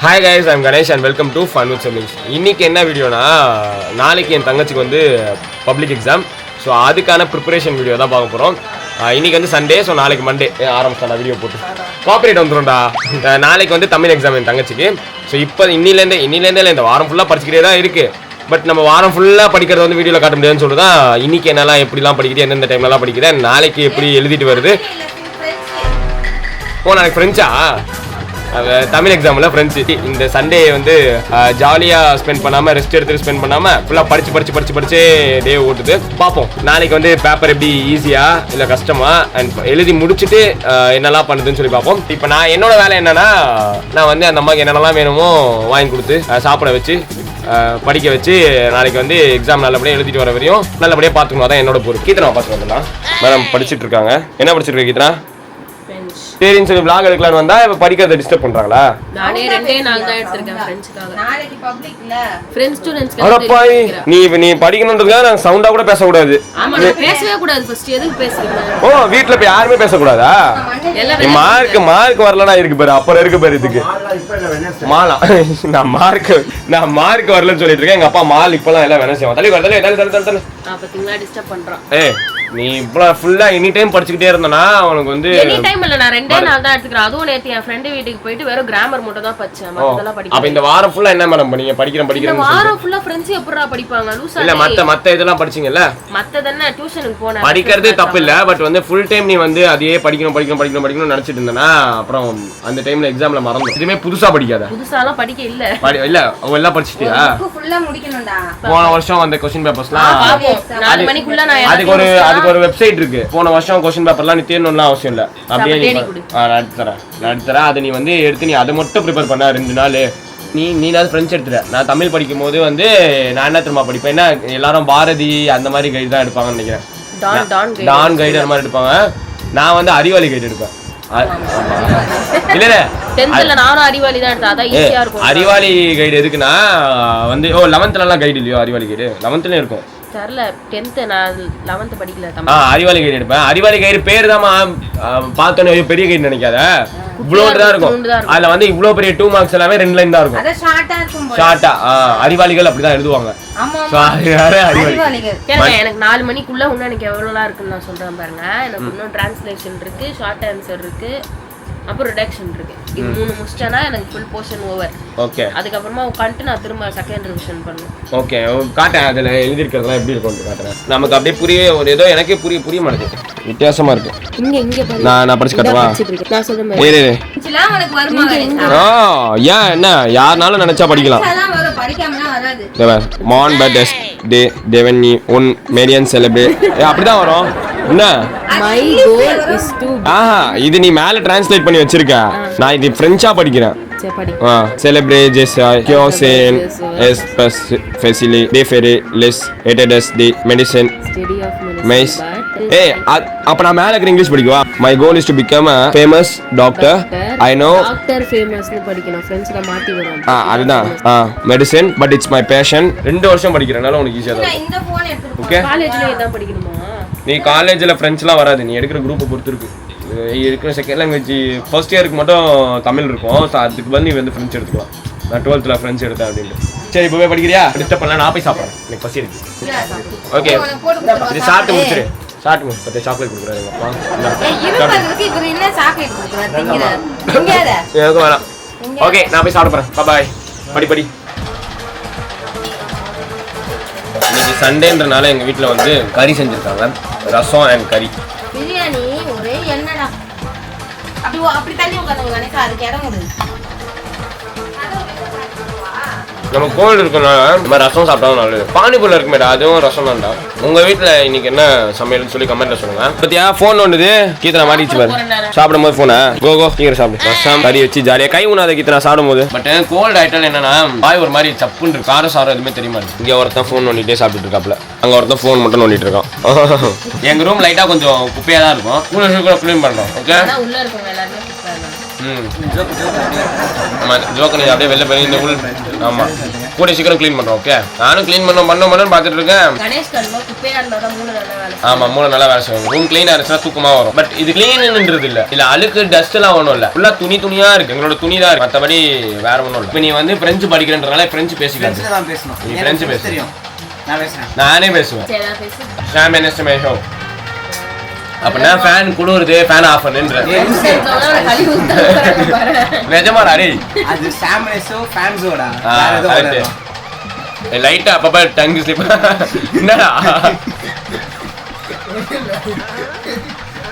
Hi guys, I'm Ganesh and welcome to Fun with Siblings. இன்னைக்கு என்ன வீடியோனா, நாளைக்கு என் தங்கச்சிக்கு வந்து பப்ளிக் எக்ஸாம். ஸோ அதுக்கான ப்ரிப்பரேஷன் வீடியோ தான் பார்க்க போகிறோம். இன்னைக்கு வந்து சண்டே, ஸோ நாளைக்கு மண்டே ஆரம்பிச்சிட்டா வீடியோ போட்டு காப்பரேட் வந்துடும்டா. நாளைக்கு வந்து தமிழ் எக்ஸாம் என் தங்கச்சிக்கு. ஸோ இப்போ இன்னிலேருந்தே இந்த வாரம் ஃபுல்லாக படிச்சுக்கிட்டே தான் இருக்குது. பட் நம்ம வாரம் ஃபுல்லாக படிக்கிறத வந்து வீடியோவில் காட்ட முடியாதுன்னு சொல்லிட்டு தான் இன்னைக்கு என்னெல்லாம் எப்படிலாம் படிக்குது, எந்தெந்த டைம்லலாம் படிக்குது, நாளைக்கு எப்படி எழுதிட்டு வருது. நாளைக்கு ஃப்ரெண்ட்ஸா தமிழ் எக்ஸாமில் ஃப்ரெண்ட்ஸு. இந்த சண்டே வந்து ஜாலியாக ஸ்பெண்ட் பண்ணாமல், ரெஸ்ட் எடுத்துகிட்டு ஸ்பெண்ட் பண்ணாமல் ஃபுல்லாக படித்து டே ஓட்டுது. பார்ப்போம் நாளைக்கு வந்து பேப்பர் எப்படி ஈஸியாக இல்லை கஷ்டமாக அண்ட் எழுதி முடிச்சுட்டு என்னெல்லாம் பண்ணுதுன்னு சொல்லி பார்ப்போம். இப்போ நான் என்னோட வேலை என்னென்னா, நான் வந்து அந்த அம்மாவுக்கு என்னென்னலாம் வேணுமோ வாங்கி கொடுத்து சாப்பிட வச்சு படிக்க வச்சு நாளைக்கு வந்து எக்ஸாம் நல்லபடியாக எழுதிட்டு வர வரையும் நல்லபடியாக பார்த்துக்கணும். அதான் என்னோட பொருள். கீதனா பார்த்துட்டு வந்துடலாம். மேடம் படிச்சுட்டு இருக்காங்க. என்ன படிச்சுட்டு இருக்க கீதனா? சரின்னு சொல்லி vlog எடுக்கலாம்னு வந்தா இப்ப படிக்கிறத டிஸ்டர்ப் பண்றாங்களா? நானே ரெண்டே நாள் தான் எடுத்துர்க்கேன் ஃப்ரெண்ட்ஸ்க்காக. நாளைக்கு பப்ளிக்ல ஃப்ரெண்ட்ஸ் ஸ்டூடண்ட்ஸ்க்கு அடப்பாய், நீ படிக்கணும்ன்றதுக்காக நான் சவுண்டா கூட பேச கூடாது. ஆமா, நான் பேசவே கூடாது. ஃபர்ஸ்ட் எதுக்கு பேசுறீங்க? வீட்ல போய் யாருமே பேச கூடாதா? மார்க் வரலனா இருக்கு பாரு, அப்புறம் இருக்கு பாரு இதுக்கு மாலா. நான் மார்க் வரலன்னு சொல்லிட்டு இருக்கேன். எங்க அப்பா மால் இப்பலாம் எல்லாம் வேணா செய்வான். தள்ளி பாத்தீங்களா டிஸ்டர்ப் பண்றான். நீ இப்ப ஃபுல்லா எனி டைம் படிச்சுக்கிட்டே இருந்தனா உனக்கு வந்து எனி டைம் இல்ல, நான் ரெண்டே நாள் தான் எடுத்துக்கிறேன். அதுவும் நேத்து என் ஃப்ரெண்ட் வீட்டுக்கு போயிட்டு வெறும் கிராமர் மட்டும் தான் படிச்சேன். மத்ததெல்லாம் படிக்கல. அப்ப இந்த வாரம் ஃபுல்லா என்ன மேடம் பண்ணீங்க? படிக்கிறேன் இந்த வாரம் ஃபுல்லா ஃப்ரெண்ட்ஸ் எப்பறா படிப்பாங்க? லூசா இல்ல மத்த இதெல்லாம் படிச்சீங்கல்ல? மத்ததென்ன டியூஷனுக்கு போறேன். படிக்கிறது தப்பு இல்ல, பட் வந்து ஃபுல் டைம் நீ வந்து அதையே படிக்கணும் நினைச்சிட்டு இருந்தனா அப்புறம் அந்த டைம்ல எக்ஸாம்ல மறந்து எதுமே புதுசா படிக்காத. புதுசாலாம் படிக்க இல்ல எல்லாம் படிச்சிட்டியா? ஃபுல்லா முடிக்கணும்டா. போன வருஷம் அந்த क्वेश्चन பேப்பர்ஸ்லாம் 4 மணிக்குள்ள நான் அதுக்கு ஒரு வெப்சைட் இருக்கு. போன வருஷம் क्वेश्चन பேப்பர்லாம் நீ தேடணும்லாம் அவசியம் இல்ல. அப்படியே நான் எடுத்து தரேன். அதை நீ வந்து எடுத்து நீ அதை மட்டும் ப்ரிப்பேர் பண்ண 2 நாள். நீ ஃப்ரெண்ட்ஸ் எடுத்துற. நான் தமிழ் படிக்கும் போது வந்து நான் என்ன தெரியுமா படிப்பேன், என்ன எல்லாரும் பாரதி அந்த மாதிரி கைடு தான் எடுப்பாங்கன்னு நினைக்கிறேன். டான் கைடு அந்த மாதிரி எடுப்பாங்க. நான் வந்து அறிவாளி கைடு எடுப்பேன். இல்ல 10th நானும் அறிவாளி தான் எடுத்தேன். அதான் ஈஸியா இருக்கும். அறிவாளி கைடு எதுக்குன்னா வந்து 11th எல்லாம் கைடு இல்லையோ? அறிவாளி கைடு 11th இருக்கும். தெரியல, 10th நான் 11th படிக்கல தமிழ். அறிவாளி கைடு எடுப்பேன். அறிவாளி கைடு பேர் தான் பார்த்தோன்னே பெரிய கைடு நினைக்காத, இவ்வளவு தான் இருக்கும். அதுல வந்து இவ்வளவு பெரிய 2 மார்க்ஸ் எல்லாமே 2 லைன் தான் இருக்கும். ஷார்ட்டா அறிவாளிகள் அப்படிதான் எழுதுவாங்க. எனக்கு 4 மணிக்குள்ள இன்னும் எனக்கு எவ்வளவுலாம் இருக்குன்னு நான் சொல்றேன் பாருங்க. எனக்கு இன்னும் டிரான்ஸ்லேஷன் இருக்கு, ஷார்ட் ஆன்சர் இருக்கு, அப்புறம் ரிடக்ஷன் இருக்கு. இது 3 முடிச்சிட்டேன்னா எனக்கு ஃபுல் போர்ஷன் ஓவர். ஓகே, அதுக்கப்புறமா உட்காந்துட்டு நான் திரும்ப செகண்ட் ரிவிஷன் பண்ணுவேன். ஓகே, காட்டேன் அதில் எழுதிருக்கிறதுலாம் எப்படி இருக்கும்னு காட்டுறேன். நமக்கு அப்படியே புரிய ஒரு ஏதோ எனக்கே புரிய மாட்டேங்குது, வித்தியாசமா இருக்கு. இங்க பாரு, நான் படிச்சு காட்டுவா. நான் சொல்ற மாதிரி இதெல்லாம் உனக்கு வருமா? ஏன் என்ன யாருனாலும் நினைச்சா படிக்கலாம். படிக்காமலாம் வராது. மான் birthday day டெவனி one Marian celebrate அப்படிதான் வரும். என்ன my goal is to இது நீ மேல டிரான்ஸ்லேட் பண்ணி வச்சிருக்க. நான் இது பிரெஞ்சா படிக்கிறேன். சரி படி. célébrer Kyosen es facile de faire les études de médecine study of medicine. அப்ப நான் மேல இருக்கிற English படிக்கவா? my goal is to become a famous doctor. I know doctor famous னு படிக்கணும். ஃப்ரெண்ட்ஸ்ல மாத்தி வரும். அதுதான் medicine but it's my passion. 2 வருஷம் படிக்கிறனால உனக்கு ஈஸியா தான். இந்த போன் எடுத்துட்டு ஓகே, காலேஜ்ல இதான் படிக்கணுமா? நீ காலேஜ்ல ஃப்ரெண்ட்ஸ்லாம் வராது. நீ எடுக்கிற குரூப்பை பொறுத்து இருக்கு. இருக்கிற செகண்ட் லாங்குவேஜ் ஃபர்ஸ்ட் இயருக்கு மட்டும் தமிழ் இருக்கும். ஸோ அதுக்கு வந்து நீ வந்து ஃப்ரெண்ட்ஸ் எடுத்துக்கலாம். நான் 12th ஃப்ரெண்ட்ஸ் எடுத்தேன் அப்படின்ட்டு. சரி, இப்போவே படிக்கிறியா? டிஸ்டர்ப் பண்ணலாம், நான் போய் சாப்பிட்றேன். எனக்கு பசி இருக்கு. ஓகே, இது சாப்பிட்டு முடிச்சிரு. பத்து சாக்லேட் கொடுக்குறாரு எங்கள் அப்பா. எனக்கு வேணாம். ஓகே, நான் போய் சாப்பிட போகிறேன். பாய். படி. இன்னைக்கு சண்டேன்றனால எங்கள் வீட்டில் வந்து கறி செஞ்சுருக்காங்க. ரசம் அண்ட் கறி. பிரியாணி ஒரே என்னடா. அப்படி தள்ளி உட்காந்து நினைக்க அதுக்கு இடம் முடியுது. நம்ம கோல்டு இருக்கனால நம்ம ரசம் சாப்பிட்டாலும் நல்லது. பானிபூரில் இருக்குமேடா, அதுவும் ரசம் தான்டா. உங்கள் வீட்டில் இன்னைக்கு என்ன சமையல்னு சொல்லி கமெண்ட்ல சொல்லுங்க. பத்தியா ஃபோன் ஒன்றுது கீத்தனா மாட்டிச்சு பாரு. சாப்பிடும் போது ஃபோனை கோ சீக்கிரம் சாப்பிடு. ரசம் கறி வச்சு ஜாலியாக கை உணாத கீத்தனா சாப்பிடும் போது. பட் கோல்டு ஆயிட்டால் என்னன்னா வாய் ஒரு மாதிரி சப்புன்னு இருக்கு. காரம் சாரம் எதுவுமே தெரியுமா? இங்கே ஒருத்தன் ஃபோன் நோண்டிட்டே சாப்பிட்டு இருக்காப்ல, அங்கே ஒருத்தன் ஃபோன் மட்டும் நோண்டிட்டு இருக்கான். எங்கள் ரூம் லைட்டாக கொஞ்சம் குப்பையாக தான் இருக்கும். கூட க்ளீன் பண்ணுறோம். ஓகே, உள்ள இருக்கவங்க எல்லாருமே ஆமா ஜோக்கனை அப்படியே வெளில போய் இந்த உள் ஆமா கூட சீக்கிரம் க்ளீன் பண்றோம். ஓகே நானும் க்ளீன் பண்ணணும்னு பார்த்துட்டு இருக்கேன். ஆமா மூளை நல்லா வேலை செய்யும். ரூம் க்ளீனா இருந்துச்சுன்னா தூக்கமா வரும். பட் இது க்ளீன்ன்றது இல்ல அழுக்கு டஸ்ட் எல்லாம் ஒன்றும் இல்ல. ஃபுல்லா துணியா இருக்கு. எங்களோட துணி தான் இருக்கு. மற்றபடி வேற ஒன்றும் இல்லை. இப்போ நீ வந்து பிரெஞ்சு படிக்கிறன்றனால பிரெஞ்சு பேசிக்கலாம். நீ பிரெஞ்சு பேசு. நானே பேசுவேன். அப்படின்னா ஃபேன் குளிருது ஃபேன் ஆஃப் பண்ணுன்ற நிஜமாடா டேய் அது சாம்ரேஸோ ஃபேன்ஸோடா லைட்டா அப்பப்ப டங் ஸ்லிப் என்னடா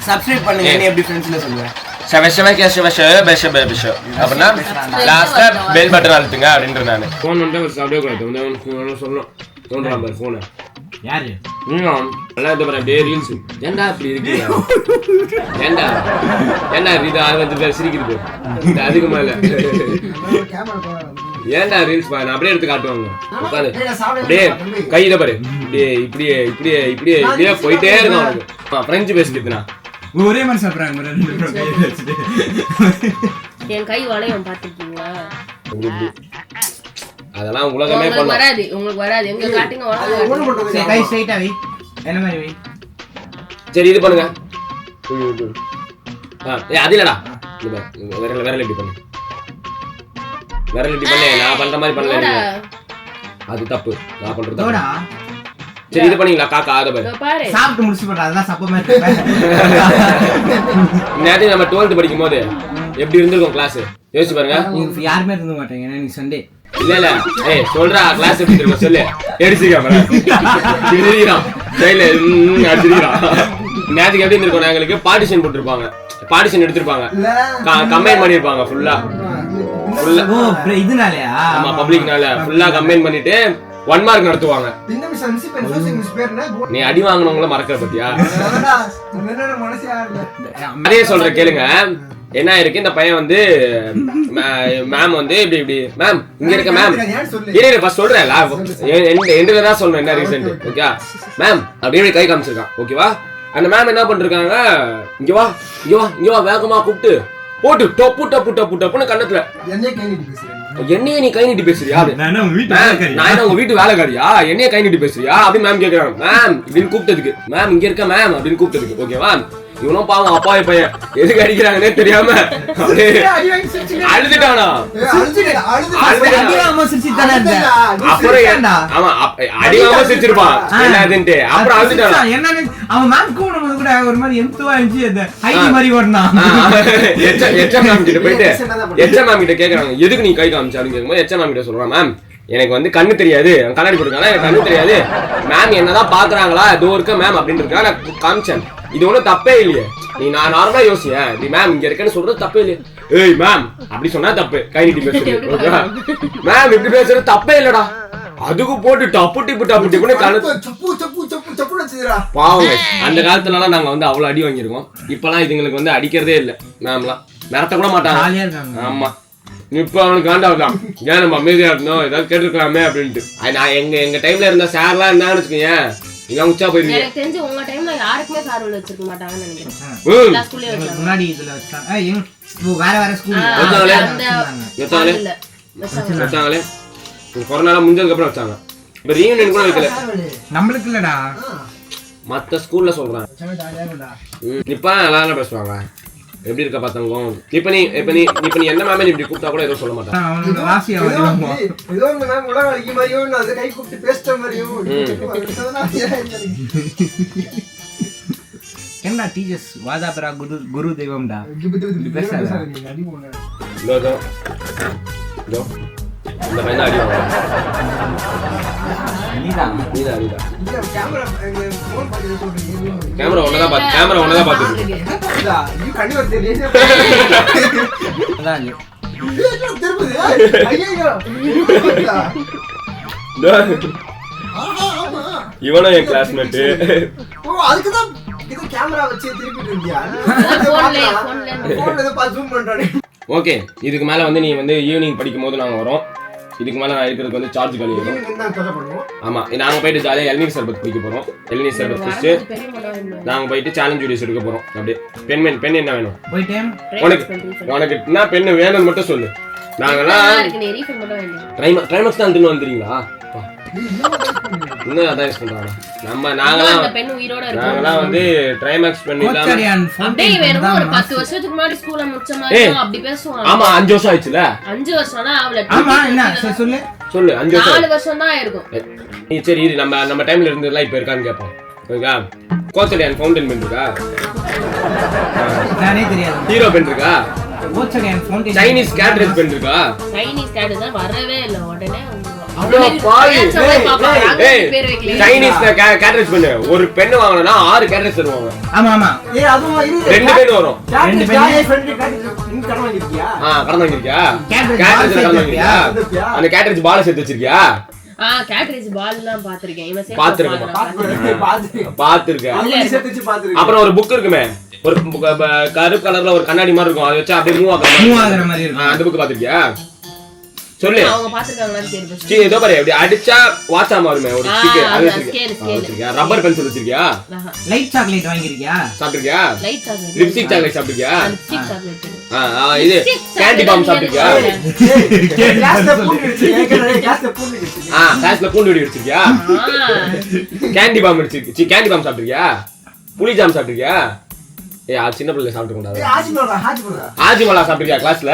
சப்ஸ்கிரைப் பண்ணுங்க நீ எப்படி ஃப்ரெண்ட்ஸ்ல சொல்லுங்க அப்படின்னா லாஸ்டா பெல் பட்டன் அழுத்துங்க அப்படின்ற நான் ஃபோன் வந்து அப்படியே கூடாது சொல்லணும் தோன்றான் பாரு ஃபோனை யாரு நல்லா இது பாரு டே ரீல்ஸ் ஏன்டா இப்படி இருக்கீங்க ஏன்டா இது வந்து சிரிக்கிறது அதுக்கு மேல ஏன்டா ரீல்ஸ் பாரு அப்படியே எடுத்து காட்டுவாங்க உட்காந்து அப்படியே கையில பாரு இப்படியே போயிட்டே இருக்கும் அவனுக்கு பிரெஞ்சு பேசிட்டுனா ஒரே மாதிரி சாப்பிடுறாங்க என் கை வளையம் பாத்துக்கீங்களா அதெல்லாம் உலகமே பண்ணாது உங்களுக்கு வராது எங்க காட்டுங்க வளையம் சரி கை ஸ்ட்ரைட்டா வை என்ன மாதிரி வை சரி இது பண்ணுங்க அது இல்லடா விரல் எப்படி பண்ணு விரல் எப்படி பண்ணு நான் பண்ற மாதிரி பண்ணல அது தப்பு நான் பண்றது தப்பு சரி இது பண்ணீங்களா காக்கா அத பாரு சாப்பிட்டு முடிச்சு போடா அதெல்லாம் சப்ப மாதிரி நேத்து நம்ம 12th படிக்கும்போது எப்படி இருந்திருக்கும் கிளாஸ் யோசிச்சு பாருங்க நீங்க யாருமே இருந்த மாட்டீங்க ஏன்னா நீ சண்டே இல்ல ஏய் சொல்றா கிளாஸ் எப்படி இருக்கும் சொல்லு எடுத்துக்கறேன் சிரிக்கிறான் கையில அடிச்சிரான் நேத்துக்கு எப்படி இருந்திருக்கும் நாங்களுக்கு பார்ட்டிஷன் போட்டுருப்பாங்க பார்ட்டிஷன் எடுத்துப்பாங்க கம்பைன் பண்ணிருப்பாங்க ஃபுல்லா ஓ இதுனாலயா ஆமா பப்ளிக்னால ஃபுல்லா கம்பைன் பண்ணிட்டு 1 மார்க் நடத்துவாங்க. நீ அடி வாங்குனவங்கள மறக்கற பத்தியா? அதே சொல்ற கேளுங்க. என்ன இருக்கு இந்த பையன் வந்து மேம் வந்து இப்படி மேம் இங்க இருக்க மேம் இரு ஃபர்ஸ்ட் சொல்றேன் என்கிட்ட தான் சொல்லணும் என்ன ரீசன்ட் ஓகே மேம் அப்படியே கை காமிச்சிருக்கான் ஓகேவா அந்த மேம் என்ன பண்ணிருக்காங்க இங்க வா வேகமா கூப்பிட்டு போட்டு டப்பு டப்பு டப்பு டப்புன்னு கண்ணத்துல என்னைய நீ கை நீட்டி பேசுறியா நான் உங்க வீட்டு வேலைக்காரியா என்னைய கை நீட்டி பேசுறியா அப்படின்னு மேம் கேக்குறாங்க மேம் இப்படின்னு கூப்பிட்டதுக்கு மேம் இங்க இருக்க மேம் அப்படின்னு கூப்பிட்டதுக்கு ஓகேவா இவனும் பாவம் அப்பாவி பையன் எதுக்கு அடிக்கிறாங்கன்னே தெரியாம அழுதுட்டானா ஆமா அடிவாம சிரிச்சிருப்பான் என்னதுன்ட்டு அப்புறம் அழுதுட்டானா அவன் மேம் கூப்பிடும்போது கூட ஒரு மாதிரி எந்தவா இருந்துச்சு ஹைட் மாதிரி ஓடுனான் எச்எம் மேம் கிட்ட போயிட்டு எச்எம் மேம் கிட்ட கேக்குறாங்க எதுக்கு நீ கை காமிச்சு அப்படின்னு கேட்கும்போது எச்எம் மேம் கிட்ட சொல்றான் மேம் எனக்கு வந்து கண்ணு தெரியாது கண்ணாடி போட்டுருக்காங்க எனக்கு கண்ணு தெரியாது மேம் என்னதான் பாக்குறாங்களா இதோ இருக்க மேம் அப்படின்னு இருக்கா நான் காமிச்சேன் இது ஒன்றும் தப்பே இல்லையே நீ நான் நார்மலா யோசிச்சேன் நீ மேம் இங்க இருக்கேன்னு சொல்றது தப்பே இல்லையே ஏய் மேம் அப்படி சொன்னா தப்பு கை நீட்டி பேசுறது ஓகேவா மேம் இப்படி பேசுறது தப்பே இல்லடா அதுக்கு போட்டு டப்பு டிப்பு டப்பு டிப்புன்னு பாவங்க அந்த காலத்துலலாம் நாங்க வந்து அவ்வளவு அடி வாங்கியிருக்கோம் இப்பெல்லாம் இதுங்களுக்கு வந்து அடிக்கிறதே இல்லை மேம்லாம் மிரட்ட கூட மாட்டாங்க ஆமா இப்ப அவனுக்கு காண்டாவதான் ஏன் நம்ம அமைதியா இருந்தோம் ஏதாவது கேட்டுருக்கலாமே அப்படின்ட்டு நான் எங்க டைம்ல இருந்த சார்லாம் இருந்தாங்கன்னு வச்சுக்கோங்க இதெல்லாம் உச்சா போயிருக்கீங்க எனக்கு தெரிஞ்சு உங்க டைம்ல யாருக்குமே சார் உள்ள வச்சிருக்க மாட்டாங்கன்னு நினைக்கிறேன் முன்னாடி இதுல வச்சாங்க வேற ஸ்கூல் வச்சாங்களே கொரோனா முடிஞ்சதுக்கு அப்புறம் வச்சாங்க இப்ப ரீயூனியன் கூட வைக்கல நம்மளுக்கு இல்லடா மத்த ஸ்கூல்ல சொல்றாங்க இப்ப நல்லா பேசுவாங்க எப்படி இருக்க பாத்தங்க இப்ப நீ என்ன மேம் இப்படி கூப்பிட்டா கூட ஏதோ சொல்ல மாட்டாங்க என்ன டீச்சர்ஸ் வாதாபரா குரு தெய்வம்டா இந்த பையன் அடி கேமரா ஒன்னதான் பாத்து இவனும் என் கிளாஸ்மேட் ஓகே இதுக்கு மேல வந்து நீ வந்து ஈவினிங் படிக்கும் போது நாங்க வரோம் இதுக்கு மேலே இருக்கிறதுக்கு வந்து சார்ஜ் காலி ஆகும். ஆமாம், நாங்கள் போயிட்டு ஜாலியாக இளநீர் சர்பத் குடிக்க போகிறோம். இளநீர் சர்பத் குடிச்சு நாங்கள் போயிட்டு சேலஞ்ச் வீடியோஸ் எடுக்க போகிறோம். அப்படியே பெண் என்ன வேணும் உனக்கு என்ன பெண் வேணும்னு மட்டும் சொல்லு. நாங்களாம் ட்ரைமக்ஸ் தான் திரும்ப வந்துடுறீங்களா? இன்னும் அதான் யூஸ் பண்றாங்க. நாங்களாம் வந்து ட்ரைமேக்ஸ் பண்ணிடலாம். ஒரு 10 வருஷத்துக்கு முன்னாடி ஸ்கூல்ல முடிச்ச மாதிரி அப்படி பேசுவாங்க. ஆமா 5 வருஷம் ஆயிடுச்சுல. 5 வருஷம்னா அவள ஆமா என்ன சொல்லு 5 வருஷம் 4 வருஷம் தான் இருக்கும். நீ சரி இரு, நம்ம டைம்ல இருந்ததெல்லாம் இப்ப இருக்கான்னு கேட்போம். ஓகேவா? கோச்சலியான் ஃபவுண்டன் பென் இருக்கா? நானே தெரியாது. ஹீரோ பென் இருக்கா? கோச்சலியான் ஃபவுண்டன். சைனீஸ் கேட்ரேஜ் பென் இருக்கா? சைனீஸ் கேட்ரேஜ் தான் வரவே இல்ல. உடனே சைனீஸ் கேட்ரேஜ் பென் ஒரு பென் வாங்கணும்னா 6 கேட்ரேஜ் தருவாங்க. ஆமா ஆமா. அதுவும் 2 பென் வரும். கடன் வாங்கிருக்கியா? கேட்ரேஜ் கடன் வாங்கிருக்கியா? அந்த கேட்ரேஜ் பால சேர்த்து வச்சிருக்கியா? கேட்ரேஜ் பால்லாம் பாத்திருக்கேன். அப்புறம் ஒரு புக் இருக்குமே, ஒரு கருப்பு கலர்ல ஒரு கண்ணாடி மாதிரி இருக்கும், அதை வச்சு அப்படியே மூவ் ஆகுற மாதிரி இருக்கும். அந்த புக் பாத்திருக்கியா? சொல்லு. அவங்க பாத்துட்டாங்களான்னு கேளுங்க. சீ ஏதோ பாரு, அப்படி அடிச்சா வாட்ச் ஆமா வருமே ஒரு ஸ்டிக்கர், அது வச்சிருக்கியா? ரப்பர் பென்சில் வச்சிருக்கியா? லைட் சாக்லேட் வாங்கிருக்கியா? சாப்பிட்டிருக்கியா? Light chocolate. லிப்ஸ்டிக் சாக்லேட் சாப்பிட்டிருக்கியா? Lipstick chocolate. இது கேண்டி பாம் சாப்பிட்டிருக்கியா? கிளாஸ்ல பூண்டு வெடி வச்சிருக்கியா? கேண்டி பாம் வச்சிருக்கீ. கேண்டி பாம் சாப்பிட்டிருக்கியா? புளி ஜாம் சாப்பிட்டிருக்கியா? அது சின்ன பிள்ளை சாப்பிட்டு கொண்டாது. ஆஜிமலா சாப்பிட்டிருக்கியா கிளாஸ்ல?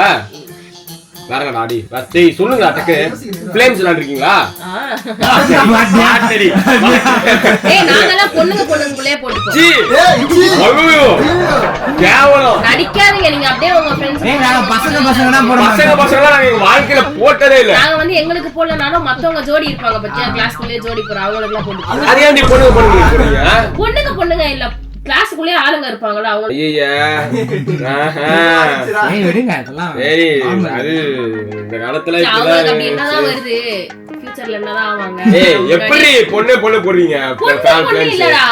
வேறங்கடா அடி டேய் சொல்லுங்கடா டக்கு. ஃப்ளேம்ஸ் விளையாடுறீங்களா? ஏய் நாங்கலாம் பொண்ணுங்களே போட்டுப்போம். ஜி ஐயோ கேவலம் நடிக்காதீங்க நீங்க. அப்படியே உங்க ஃப்ரெண்ட்ஸ். ஏய் நாங்க பசங்க தான் போடுறோம். பசங்க நாங்க வாழ்க்கையில போட்டதே இல்ல. நாங்க வந்து எங்களுக்கு போடலனாலும் மத்தவங்க ஜோடி இருப்பாங்க பத்தியா, கிளாஸ்க்குள்ளே ஜோடி போற அவங்களுக்கு போடுவோம். அது ஏன் நீ பொண்ணுங்க பொண்ணுங்க இல்ல கிளாஸ்க்குள்ளே ஆளுங்க இருப்பாங்களா அவங்க. ஐயா ஏய் விடுங்க அதெல்லாம். சரி அது இந்த காலத்துல அப்படி என்னதான் வருது ஃபியூச்சர்ல என்னதான் ஆவாங்க. ஏய் எப்படி பொண்ணு போடுறீங்க? இல்லடா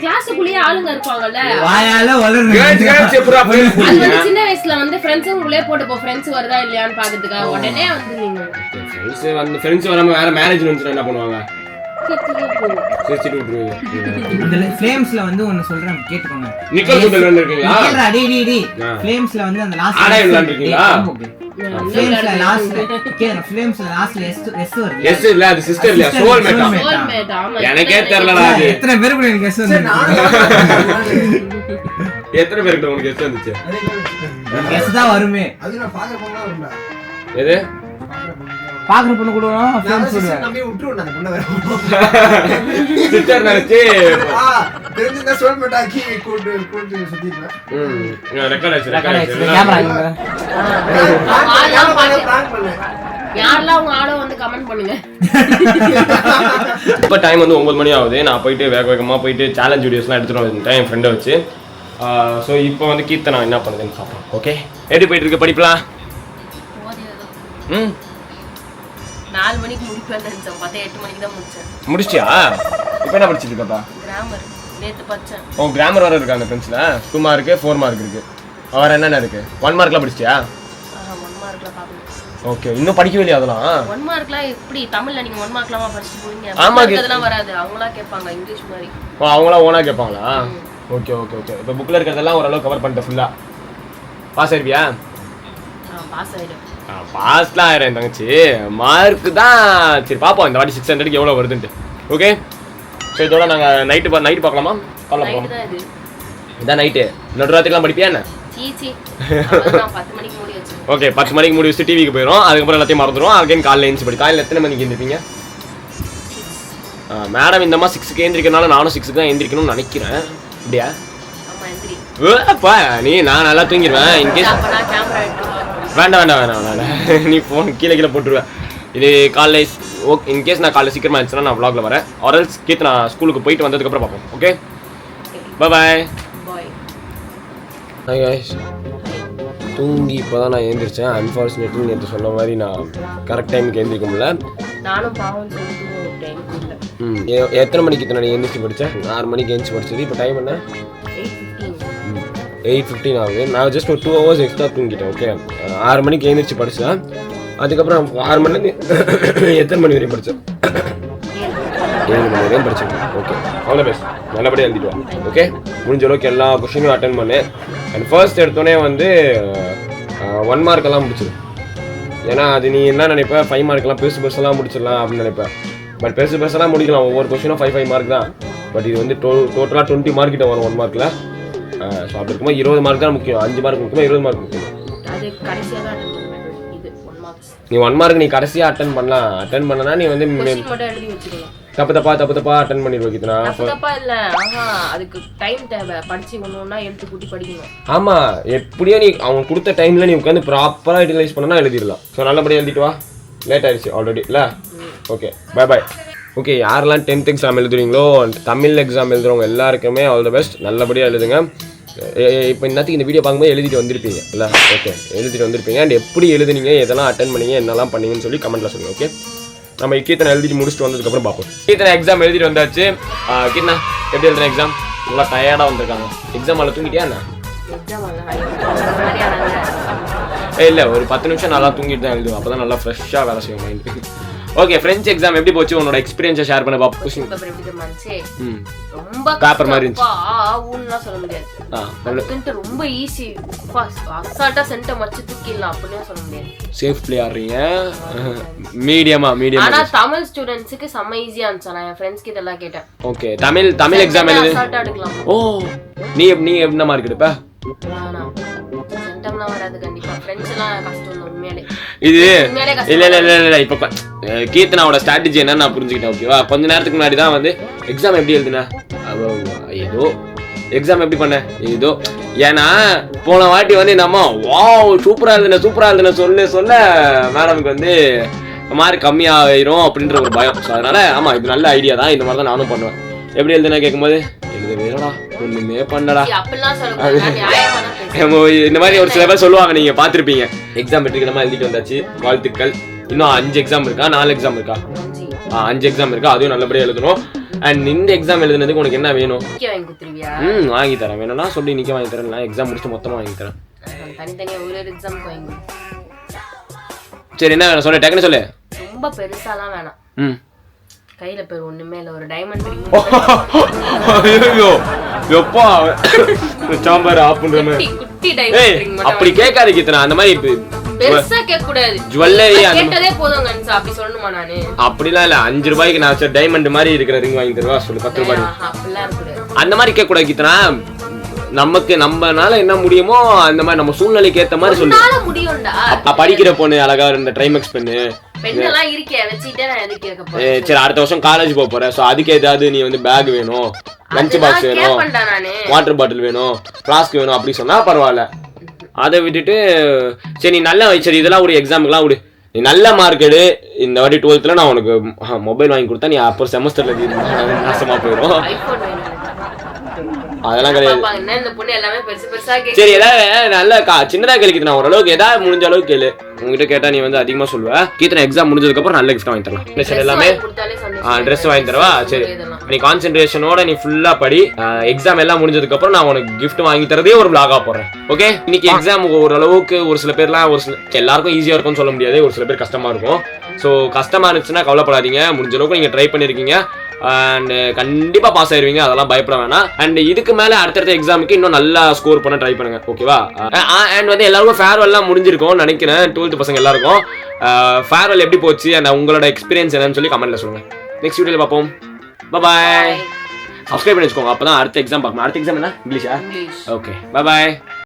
கிளாஸ்க்குள்ளே ஆளுங்க இருப்பாங்கல, வாயால வளருங்க. அது வந்து சின்ன வயசுல வந்து ஃப்ரெண்ட்ஸுங்களே போட்டு போ, ஃப்ரெண்ட்ஸ் வருதா இல்லையான்னு பாக்கிறதுக்காக உடனே வந்துருவீங்க. ஃப்ரெண்ட்ஸ் வராம வேற மேரேஜ் வந்துச்சுன்னா என்ன பண்ணுவாங்க? இந்த ஃப்ளேம்ஸ்ல வந்து ஒன்னு சொல்றேன் கேட்டுக்கோங்க. நிக்கல் குண்டல் வந்திருக்கீங்களா? கேக்குறா டி ஃப்ளேம்ஸ்ல வந்து அந்த லாஸ்ட் ஆடை விளையாடுறீங்களா? ஃப்ளேம்ஸ்ல லாஸ்ட்ல கேக்குறா. ஃப்ளேம்ஸ்ல லாஸ்ட்ல எஸ் வருது. எஸ் இல்ல அது சிஸ்டர் இல்ல, சோல் மேட். ஆமா எனக்கே தெரியலடா அது. எத்தனை பேருக்கு எனக்கு எஸ் வந்து? எத்தனை பேருக்கு உங்களுக்கு எஸ் வந்துச்சு? எஸ் தான் வருமே. அது நான் பாக்க போனா வரும்டா. எது பாக்குற பொண்ணு கூட ஃப்ளேம்ஸ் சொல்லுங்க. நான் போய் விட்டுறேன் அந்த பொண்ணை வேற. சிஸ்டர் நினைச்சு தெரிஞ்சா சோல் மேட் ஆக்கி கூட்டி சுத்திட்டேன். ரெக்கார்ட் ஆச்சு. கேமரா இங்க. யாரெல்லாம் உங்க ஆளோ வந்து கமெண்ட் பண்ணுங்க. இப்போ டைம் வந்து 9 மணி ஆகுது. நான் போயிட்டு வேகமாக போயிட்டு சேலஞ்ச் வீடியோஸ்லாம் எடுத்துகிட்டு வந்துட்டேன் என் ஃப்ரெண்டை வச்சு. ஸோ இப்போ வந்து கீர்த்தனா என்ன பண்ணுதுன்னு பார்ப்போம். ஓகே எப்படி போயிட்டு இருக்கு படிப்பலாம்? 4 மணிக்கு முடிப்பேன்னு நினைச்சேன், பார்த்தா 8 மணிக்கு தான் முடிச்சேன். முடிச்சியா? இப்போ என்ன படிச்சிட்டு இருக்கப்பா? கிராமர் நேத்து படிச்சேன். ஓ கிராமர் வர இருக்கு அந்த பென்சில். 2 மார்க்கு 4 மார்க் இருக்கு. வேறு என்னென்ன இருக்கு? 1 மார்க்லாம் படிச்சியா? 1 மார்க்லாம் பார்க்கணும். ஓகே இன்னும் படிக்கவே இல்லையா அதெல்லாம்? 1 மார்க்லாம் எப்படி தமிழ்ல நீங்க 1 மார்க்லாமா படிச்சு போவீங்க? ஆமா அதெல்லாம் வராது, அவங்களா கேட்பாங்க இங்கிலீஷ் மாதிரி. ஓ அவங்களா ஓனா கேட்பாங்களா? Okay okay okay. இப்போ புக்கில் இருக்கிறதெல்லாம் ஓரளவு கவர் பண்ணிட்டேன் ஃபுல்லாக. பாஸ் ஆயிருவியா? பாஸ் ஆயிடும். பாஸ்லாம் ஆயிரம் தங்கச்சி. மார்க்கு தான் சரி பார்ப்போம் இந்த வாட்டி 600க்கு எவ்வளோ வருதுன்ட்டு. ஓகே சரி இதோட நாங்கள் நைட்டு பார்க்கலாமா? பார்க்கலாம். இதான் நைட்டு. நடுராத்திரிலாம் படிப்பியா என்ன? ஓகே 10 மணிக்கு மூடி வச்சு டிவிக்கு போயிடும். அதுக்கப்புறம் எல்லாத்தையும் மறந்துடும். அகைன் காலையில் எழுந்து படி. காலையில் எத்தனை மணிக்கு எழுந்திருப்பீங்க? மேடம் இந்த மாதிரி 6க்கு எழுந்திரிக்கிறனால நானும் 6க்கு தான் எழுந்திரிக்கணும்னு நினைக்கிறேன். அப்படியா? நீ நான் நல்லா தூங்கிடுவேன். இன்கேஸ் வேண்டாம் நீ ஃபோன் கீழே போட்டுருவேன். இது காலைல ஓகே இன்கேஸ் நான் காலைல சீக்கிரமாக இருந்துச்சுன்னா நான் vlogல வரேன். ஆர்எல்ஸ் கீர்த்து நான் ஸ்கூலுக்கு போயிட்டு வந்ததுக்கப்புறம் பார்ப்போம். Okay bye. தூங்கி இப்போ தான் நான் எழுந்திரிச்சேன். அன்ஃபார்ச்சுனேட்லி நேற்று சொன்ன மாதிரி நான் கரெக்ட் டைமுக்கு எழுந்திரிக்க முடியல. எத்தனை மணிக்கு இத்தனை எழுந்திரிச்சு படித்தேன்? 6 மணிக்கு எழுந்திரிச்சு படிச்சது. இப்போ டைம் என்ன? 8:15 ஆகுது. நான் ஜஸ்ட் ஒரு 2 hours எக்ஸ்ட்ரா தூங்கிட்டேன். ஓகே 6 மணிக்கு எழுந்திரிச்சு படித்தேன். அதுக்கப்புறம் 6 மணிலேருந்து எத்தனை மணி வரையும் படித்தேன்? 7 மணி வரையும் படித்தேன். ஓகே, அவ்வளோ பெஸ்ட், நல்லபடியாக எழுதிட்டு வா. ஓகே, முடிஞ்ச அளவுக்கு எல்லா கொஷினும் அட்டன் பண்ணேன். அண்ட் ஃபர்ஸ்ட் எடுத்தோடனே வந்து 1 மார்க்கெல்லாம் முடிச்சிடும். ஏன்னா அது நீ என்ன நினைப்ப, 5 மார்க்கெல்லாம் பெருசெல்லாம் முடிச்சிடலாம் அப்படின்னு நினைப்பேன். பட் பெருசெல்லாம் முடிக்கலாம், ஒவ்வொரு கொஷினும் 5 மார்க் தான். பட் இது வந்து டோட்டலாக 20 மார்க் கிட்ட வரும் 1 மார்க்கில். ஸோ அப்படி இருக்கும்போது 20 மார்க் தான் முக்கியம். 5 மார்க் முக்கியமாக 20 மார்க் முக்கியம். நீ 1 மார்க் நீ கடைசியாக அட்டன் பண்ணலாம். அட்டன் பண்ணனா நீ வந்து தப்பா அட்டன் பண்ணிடுவோம். கீதனா தப்பா இல்ல, அதுக்கு டைம் தேவை. படிச்சு ஒண்ணா எடுத்து கூட்டி படிக்கணும். ஆமா, எப்படியோ நீ அவன் கொடுத்த டைம்ல நீ உட்காந்து ப்ராப்பரா யூட்டிலைஸ் பண்ணனா எழுதிடலாம். ஸோ நல்லபடியாக எழுதிட்டு வா. லேட் ஆயிடுச்சு ஆல்ரெடி இல்லை? Okay, by. ஓகே, யாரெல்லாம் 10th எக்ஸாம் எழுதுறீங்களோ, தமிழ் எக்ஸாம் எழுதுறவங்க எல்லாருக்குமே ஆல் த பெஸ்ட். நல்லபடியாக எழுதுங்க. இப்போ இன்னத்துக்கு இந்த வீடியோ பார்க்கும்போது எழுதிட்டு வந்திருப்பீங்க இல்லை? ஓகே, எழுதிட்டு வந்திருப்பீங்க. அண்ட் எப்படி எழுதுனீங்க, எதெல்லாம் அட்டன் பண்ணீங்க, என்னெல்லாம் பண்ணீங்கன்னு சொல்லி கமெண்ட்டில் சொல்லுங்கள். ஓகே, நம்ம கீர்த்தனை எழுதிட்டு முடிச்சுட்டு வந்ததுக்கப்புறம் பார்ப்போம். கீர்த்தனை எக்ஸாம் எழுதிட்டு வந்தாச்சு. கீர்த்தனா எப்படி எழுதுன எக்ஸாம்? நல்லா டயர்டாக வந்திருக்காங்க. எக்ஸாம் எல்லாம் தூங்கிட்டியா என்ன? இல்லை, ஒரு 10 நிமிஷம் நல்லா தூங்கிட்டு தான் எழுதுவோம். அப்போ தான் நல்லா ஃப்ரெஷ்ஷாக வேலை செய்யும் மைண்ட். ஓகே, ஃப்ரெஞ்ச் எக்ஸாம் எப்படி போச்சு? உன்னோட எக்ஸ்பீரியன்ஸை ஷேர் பண்ண பாப்போம். ரொம்ப பேப்பர் மாதிரி இருந்துச்சு. சொல்ல முடியாது, ரொம்ப ஈஸி. அசால்ட்டா சென்டர் மச்சு தூக்கிடலாம் அப்படின்னு சொல்ல முடியாது. சேஃப் பிளே ஆடுறீங்க. மீடியமா? ஆனா தமிழ் ஸ்டூடண்ட்ஸ்க்கு செம்ம ஈஸியா இருந்துச்சு. நான் என் ஃப்ரெண்ட்ஸ் கிட்ட எல்லாம் கேட்டேன். ஓகே, தமிழ் எக்ஸாம் எழுது. அசால்ட்டா எடுக்கலாம். ஓ, நீ என்ன மார்க் எடுப்ப? சென்டம்லாம் வராது கண்டிப்பா. ஃப்ரெண்ட்ஸ் எல்லாம் கஷ்டம் உண்மையிலே. இது இல்ல இப்போ கீர்த்தனாவோட ஸ்ட்ராட்டஜி என்னன்னு நான் புரிஞ்சுக்கிட்டேன். ஓகேவா, கொஞ்ச நேரத்துக்கு முன்னாடி தான் வந்து எக்ஸாம் எப்படி எழுதுன, ஏதோ எக்ஸாம் எப்படி பண்ண ஏதோ. ஏன்னா போன வாட்டி வந்து நம்ம சூப்பரா எழுதுன சொல்ல மேடமுக்கு வந்து மார்க் கம்மியாயிரும் அப்படின்ற ஒரு பயம். ஸோ அதனால ஆமா, இது நல்ல ஐடியா தான். இந்த மாதிரி தான் நானும் பண்ணுவேன். எப்படி எழுதுனா கேட்கும்போது எழுதுவேடா, ஒண்ணுமே பண்ணடா. இந்த மாதிரி ஒரு சில பேர் சொல்லுவாங்க, நீங்க பாத்திருப்பீங்க. எக்ஸாம் வெற்றிகரமா எழுதிட்டு வந்தாச்சு, வாழ்த்துக்கள். இன்னும் 5 எக்ஸாம் இருக்கா? 4 எக்ஸாம் இருக்கா? 5 எக்ஸாம் இருக்கா? அதுவும் நல்லபடியா எழுதணும். அண்ட் இந்த எக்ஸாம் எழுதுனதுக்கு உனக்கு என்ன வேணும்? வாங்கி தரேன். வேணும்னா சொல்லி நிக்க வாங்கி தரேன். நான் எக்ஸாம் முடிச்சுட்டு மொத்தமா வாங்கி தரேன். சரி, என்ன வேணும் சொல்லு, டக்குன்னு சொல்லு. ரொம்ப பெருசாலாம் வேணாம். கையில பேர் ஒண்ணுமே இல்ல, ஒரு டைமண்ட் ரிங். ஐயோ எப்பா சாம்பார் ஆப்புன்ற மாதிரி குட்டி டைமண்ட் ரிங். அப்படி கேட்காத கீர்த்தனா, அந்த மாதிரி பெருசா கேட்க கூடாது. ஜுவல்லரி கேட்டதே போதும் கன்சா. அப்படி சொல்லணுமா நானு? அப்படிலாம் இல்ல, 5 ரூபாய்க்கு நான் டைமண்ட் மாதிரி இருக்கிற ரிங் வாங்கி தருவா சொல்லு. 10 ரூபாய் அப்படிலாம் இருக்கூடாது. அந்த மாதிரி கேட்க கூடாது கீர்த்தனா. நம்மனால என்ன முடியுமோ அந்த மாதிரி நம்ம சூழ்நிலைக்கு ஏத்த மாதிரி சொல்லு. முடியும்டா. படிக்கிற பொண்ணு அழகா இந்த ட்ரைமெக்ஸ் பெண்ணு பெண்ணெல்லாம் இருக்கே வச்சிட்டே நான் எதுக்கு கேட்க போறேன்? சரி, அடுத்த வருஷம் காலேஜ் போக போறேன். சோ அதுக்கு ஏதாவது நீ வந்து பேக் வேணும், லஞ்ச் பாக்ஸ் வேணும், வாட்டர் பாட்டில் வேணும், ஃப்ளாஸ்க் வேணும் அப்படி சொன்னா பரவாயில்ல. அதை விட்டுட்டு சரி நீ நல்லா சரி இதெல்லாம் ஒரு எக்ஸாமுக்குலாம் விடு. நீ நல்ல மார்க் எடு. இந்த வாட்டி 12th நான் உனக்கு மொபைல் வாங்கி கொடுத்தா நீ அப்போ செமஸ்டர்ல நாசமா போயிடும். அதெல்லாம் கிடையாது. சரி, ஏதாவது நல்ல சின்னதா கேள்வி நான் ஓரளவுக்கு ஏதாவது முடிஞ்ச அளவுக்கு கேளு. உங்ககிட்ட கேட்டா நீ வந்து அதிகமா சொல்லுவ. கீர்த்தனை எக்ஸாம் முடிஞ்சதுக்கு அப்புறம் நல்ல கிஃப்ட் வாங்கி தரலாம். எல்லாமே ட்ரெஸ் வாங்கி தரவா? சரி, நீ கான்சென்ட்ரேஷனோட நீ ஃபுல்லா படி. எக்ஸாம் எல்லாம் முடிஞ்சதுக்கு அப்புறம் நான் உனக்கு கிஃப்ட் வாங்கி தரதே ஒரு vlog-ஆ போடுறேன். ஓகே, இன்னைக்கு எக்ஸாம் ஓரளவுக்கு ஒரு சில பேர்லாம் எல்லாருக்கும் ஈஸியா இருக்கும்னு சொல்ல முடியாது. ஒரு சில பேர் கஷ்டமா இருக்கும். ஸோ கஷ்டமா இருந்துச்சுன்னா கவலைப்படாதீங்க. முடிஞ்ச அளவுக்கு நீங்க ட்ரை பண்ணிருக்கீங்க. அண்ட் கண்டிப்பா பாஸ் ஆயிருவீங்க, அதெல்லாம் பயப்பட வேணாம். அண்ட் இதுக்கு மேல அடுத்தடுத்த எக்ஸாமுக்கு இன்னும் நல்லா ஸ்கோர் பண்ண ட்ரை பண்ணுங்க. ஓகேவா? அண்ட் வந்து எல்லாருக்கும் ஃபேர்வெல்லாம் முடிஞ்சிருக்கும் நினைக்கிறேன். 12th பசங்க எல்லாருக்கும் ஃபேர்வெல் எப்படி போச்சு அண்ட் உங்களோட எக்ஸ்பீரியன்ஸ் என்னன்னு சொல்லி கமெண்ட்ல சொல்லுங்க. நெக்ஸ்ட் வீடியோல பார்ப்போம். பாய். சப்ஸ்கிரைப் பண்ணி வச்சுக்கோங்க, அப்பதான் அடுத்த எக்ஸாம் பார்க்கணும். அடுத்த எக்ஸாம் என்ன? இங்கிலீஷா? ஓகே, பாய்.